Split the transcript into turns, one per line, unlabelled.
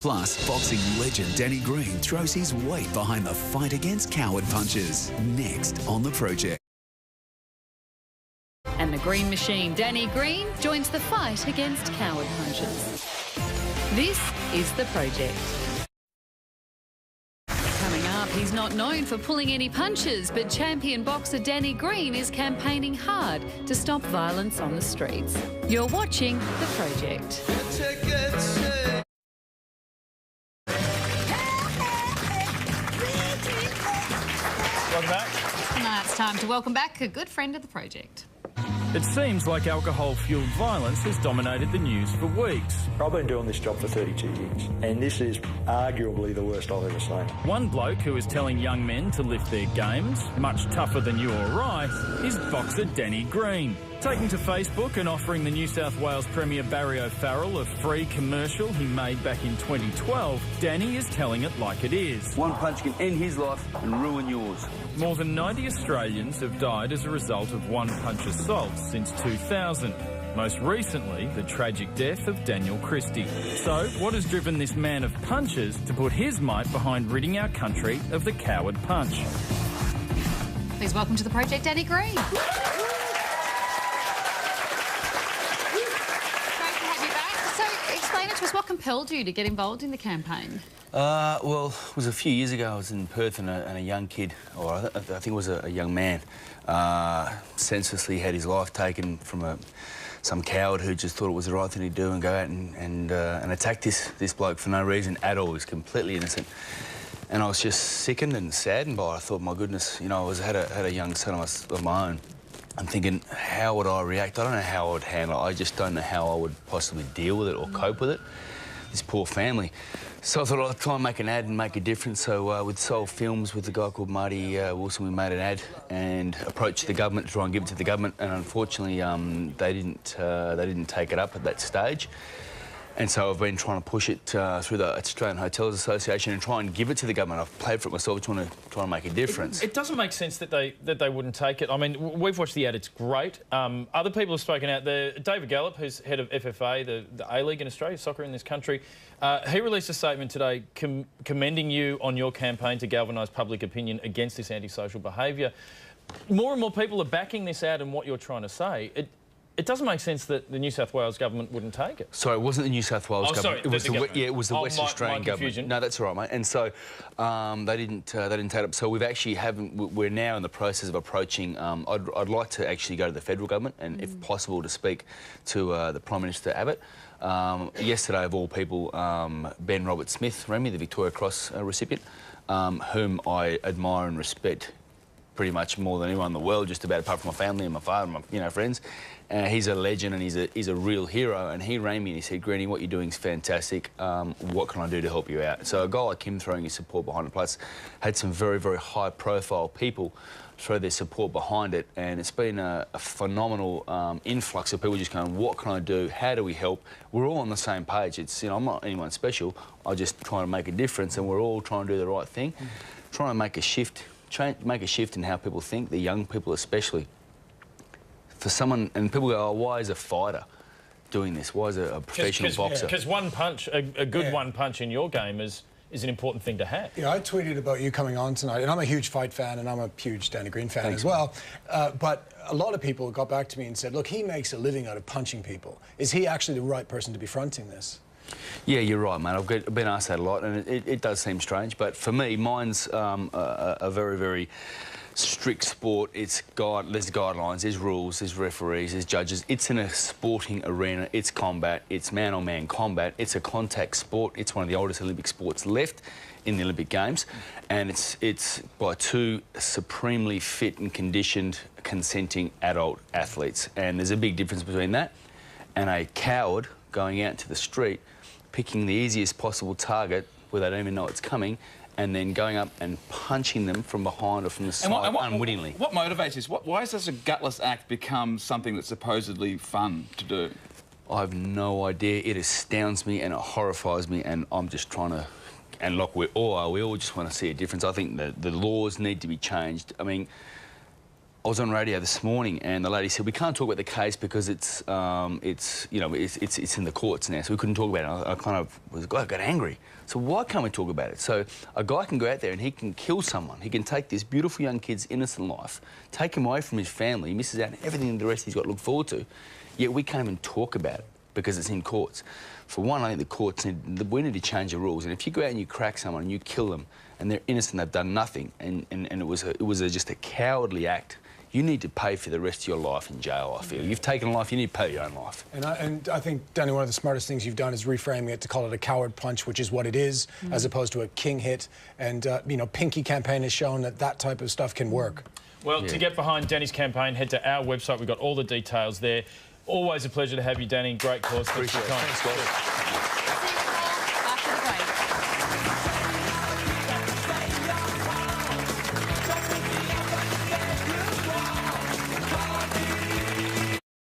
Plus, boxing legend Danny Green throws his weight behind the fight against coward punches. Next on The Project.
And the Green Machine, Danny Green, joins the fight against coward punches. This is The Project. Coming up, he's not known for pulling any punches, but champion boxer Danny Green is campaigning hard to stop violence on the streets. You're watching The Project.
Welcome back.
Now it's time to welcome back a good friend of The Project.
It seems like alcohol-fuelled violence has dominated the news for weeks.
I've been doing this job for 32 years, and this is arguably the worst I've ever seen.
One bloke who is telling young men to lift their games, much tougher than you or I, is boxer Danny Green. Taking to Facebook and offering the New South Wales Premier Barry O'Farrell a free commercial he made back in 2012, Danny is telling it like it is.
One punch can end his life and ruin yours.
More than 90 Australians have died as a result of one-punch assaults since 2000. Most recently, the tragic death of Daniel Christie. So, what has driven this man of punches to put his might behind ridding our country of the coward punch?
Please welcome to The Project, Danny Green. Explain it to us. What compelled you to get involved in the campaign?
Well, it was a few years ago. I was in Perth and a young kid, or I think it was a young man, senselessly had his life taken from some coward who just thought it was the right thing to do and go out and attack this bloke for no reason at all. He was completely innocent. And I was just sickened and saddened by it. I thought, my goodness, you know, I had a young son of my own. I'm thinking, how would I react? I don't know how I would handle it. I just don't know how I would possibly deal with it or cope with it. This poor family. So I thought I'd try and make an ad and make a difference. So with Soul Films, with a guy called Marty Wilson, we made an ad and approached the government to try and give it to the government. And unfortunately, they didn't take it up at that stage. And so I've been trying to push it through the Australian Hotels Association and try and give it to the government. I've played for it myself, trying to make a difference.
It doesn't make sense that they wouldn't take it. I mean, we've watched the ad, it's great. Other people have spoken out there. David Gallop, who's head of FFA, the A-League in Australia, soccer in this country, he released a statement today commending you on your campaign to galvanise public opinion against this antisocial behaviour. More and more people are backing this ad and what you're trying to say. It doesn't make sense that the New South Wales government wouldn't take it.
Sorry, it wasn't the New South Wales government.
Sorry,
it was it was the West
my
Australian government. No, that's all right, mate. And so they didn't take it up. So we've actually we're now in the process of approaching. I'd like to actually go to the federal government and, if possible, to speak to the Prime Minister Abbott. Yesterday, of all people, Ben Roberts-Smith rang me, the Victoria Cross recipient, whom I admire and respect pretty much more than anyone in the world, just about, apart from my family and my father and my friends. He's a legend and he's a real hero. And he rang me and he said, "Greenie, what you're doing is fantastic. What can I do to help you out?" So a guy like him throwing his support behind it, plus had some very, very high-profile people throw their support behind it, and it's been a phenomenal influx of people just going, "What can I do? How do we help?" We're all on the same page. It's, you know, I'm not anyone special. I just try to make a difference, and we're all trying to do the right thing, trying to make a shift. Make a shift in how people think, the young people especially. For someone, and people go, "Oh, why is a fighter doing this? Why is a professional boxer?"
Because one punch, a good one punch in your game is an important thing to have.
Yeah, I tweeted about you coming on tonight, and I'm a huge fight fan, and I'm a huge Danny Green fan as well. But a lot of people got back to me and said, "Look, he makes a living out of punching people. Is he actually the right person to be fronting this?"
Yeah, you're right, mate. I've been asked that a lot, and it does seem strange. But for me, mine's a very, very strict sport. There's guidelines, there's rules, there's referees, there's judges. It's in a sporting arena. It's combat. It's man-on-man combat. It's a contact sport. It's one of the oldest Olympic sports left in the Olympic Games, and it's by two supremely fit and conditioned, consenting adult athletes. And there's a big difference between that and a coward going out into the street, picking the easiest possible target where they don't even know it's coming, and then going up and punching them from behind or from the side unwittingly.
What motivates this? Why has this a gutless act become something that's supposedly fun to do?
I have no idea. It astounds me and it horrifies me, and I'm just trying to... And look, we all just want to see a difference. I think that the laws need to be changed. I mean, I was on radio this morning, and the lady said we can't talk about the case because it's you know it's in the courts now, so we couldn't talk about it. I kind of got angry. So why can't we talk about it? So a guy can go out there and he can kill someone. He can take this beautiful young kid's innocent life, take him away from his family. He misses out on everything the rest he's got to look forward to. Yet we can't even talk about it because it's in courts. For one, I think the courts we need to change the rules. And if you go out and you crack someone and you kill them and they're innocent, they've done nothing, and it was just a cowardly act, you need to pay for the rest of your life in jail, I feel. You've taken a life, you need to pay your own life.
And I think, Danny, one of the smartest things you've done is reframing it to call it a coward punch, which is what it is, as opposed to a king hit. And, you know, Pinky campaign has shown that that type of stuff can work.
Well, to get behind Danny's campaign, head to our website. We've got all the details there. Always a pleasure to have you, Danny. Great cause.
Appreciate it. Thanks, guys.